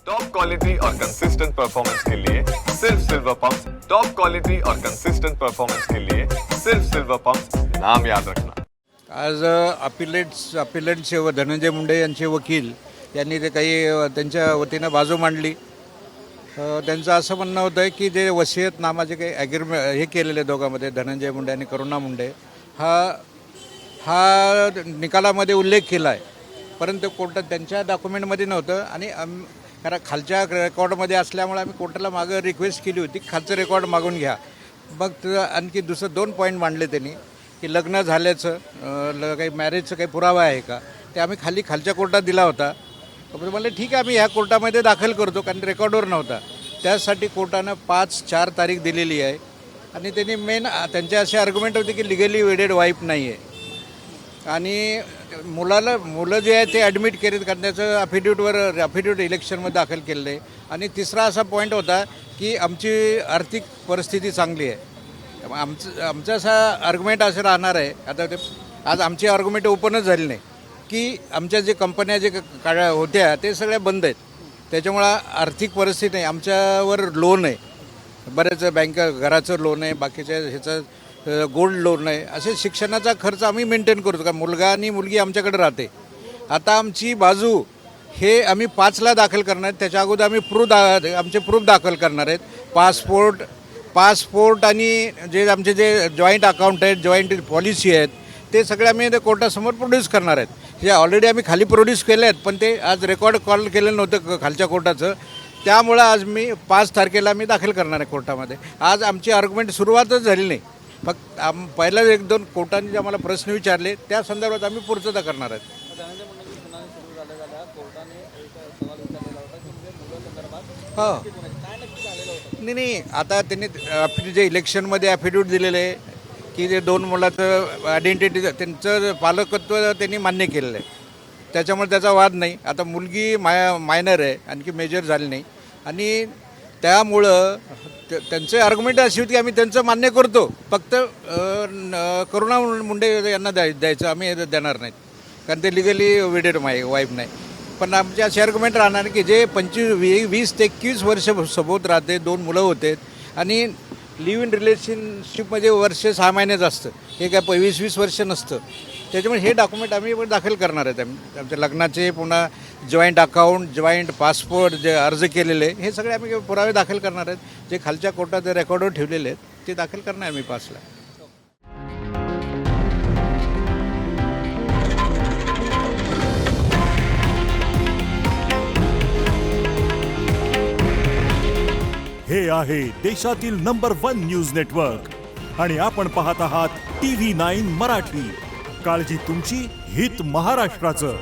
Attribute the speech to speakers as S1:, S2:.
S1: Top quality और consistent performance के लिए सिर्फ सिल्वर पंप। टॉप क्वालिटी और कंसिस्टेंट परफॉर्मेंस के लिए सिर्फ सिल्वर पंप, नाम याद रखना।
S2: आज अपिलेंटचे व धनंजय मुंडे यांचे वकील यांनी ते काही त्यांच्या वतीनं बाजू मांडली। त्यांचं असं म्हणणं होतं की जे वसियतनामाचे काही ॲग्रीमेंट हे केलेले दोघांमध्ये धनंजय मुंडे आणि करुणा मुंडे हा निकालामध्ये उल्लेख केला आहे, परंतु कोर्टात त्यांच्या डॉक्युमेंटमध्ये नव्हतं आणि कारण खालच्या रेकॉर्डमध्ये असल्यामुळे आम्ही कोर्टाला मागं रिक्वेस्ट केली होती खालचं रेकॉर्ड मागून घ्या। मग आणखी दुसरं 2 पॉईंट मांडले त्यांनी की लग्न झाल्याचं काही मॅरेजचं काही पुरावा आहे का, ते आम्ही खालच्या कोर्टात दिला होता। मला ठीक आहे आम्ही ह्या कोर्टामध्ये दाखल करतो, कारण रेकॉर्डवर नव्हता। त्यासाठी कोर्टानं 5/4 तारीख दिलेली आहे आणि त्यांनी त्यांचे असे आर्ग्युमेंट होते की लिगली वेडेड वाईफ नाही आहे आणि मुलं जे आहे ते ॲडमिट केलेत, कारण त्याचं अफिडेविट इलेक्शनमध्ये दाखल केलेलं आहे। आणि तिसरा असा पॉईंट होता की आमची आर्थिक परिस्थिती चांगली आहे। आमचं असा आर्ग्युमेंट असं राहणार आहे, आता ते आज आमची आर्ग्युमेंट ओपनच झाली नाही की आमच्या जे कंपन्या जे होत्या ते सगळ्या बंद आहेत, त्याच्यामुळं आर्थिक परिस्थिती नाही। आमच्यावर लोन आहे, बरेच घराचं लोन आहे, बाकीच्या ह्याचं गोल्ड लोन आहे, असे शिक्षणाचा खर्च आम्ही मेंटेन करतो, का मुलगा आणि मुलगी आमच्याकडे राहते। आता आमची बाजू हे आम्ही 5ला दाखल करणार आहेत, त्याच्या अगोदर आम्ही आमचे प्रूफ दाखल करणार आहेत। पासपोर्ट आणि जे आमचे जे जॉईंट अकाउंट आहेत, जॉईंट पॉलिसी आहेत, ते सगळे आम्ही ते कोर्टासमोर प्रोड्यूस करणार आहेत। हे ऑलरेडी आम्ही खाली प्रोड्यूस केले आहेत, पण ते आज रेकॉर्ड कॉल केलेलं नव्हतं खालच्या कोर्टाचं, त्यामुळं आज मी 5 तारखेला मी दाखल करणार आहे कोर्टामध्ये। आज आमची आर्ग्युमेंट सुरुवातच झाली नाही, फक्त पहिला 1-2 कोर्टाने जे आम्हाला प्रश्न विचारले त्या संदर्भात आम्ही पूर्तता करणार आहेत। हो नाही, आता त्यांनी जे इलेक्शनमध्ये ॲफिडेविट दिलेलं आहे की जे 2 मुलाचं आयडेंटिटी त्यांचं पालकत्व त्यांनी मान्य केलेलं आहे, त्याच्यामुळे त्याचा वाद नाही। आता मुलगी मायनर आहे, आणखी मेजर झाली नाही, आणि त्यामुळं त्यांचे आर्ग्युमेंट अशी होती की आम्ही त्यांचं मान्य करतो, फक्त करुणा मुंडे यांना द्यायचं आम्ही देणार नाहीत, कारण ते लिगली वेडेड वाईफ नाही। पण आमचे असे आर्ग्युमेंट राहणार की जे 20 ते 21 वर्ष सोबत राहते, 2 मुलं होते आणि लिव्ह इन रिलेशनशिपमध्ये वर्ष 6 महिनेच असतं, हे काय 20-20 वर्ष नसतं। त्याच्यामुळे हे डॉक्युमेंट आम्ही दाखल करणार आहेत। आमच्या लग्नाचे, पुन्हा जॉईंट अकाउंट, जॉईंट पासपोर्ट जे अर्ज केलेले हे सगळे आम्ही पुरावे दाखल करणार आहेत, जे खालच्या कोर्टात रेकॉर्डवर ठेवलेले आहेत ते दाखल करणार आम्ही 5ला।
S3: हे आहे देशातील नंबर 1 न्यूज नेटवर्क आणि आपण पाहत आहात TV9 मराठी। काळजी तुमची, हित महाराष्ट्राचं।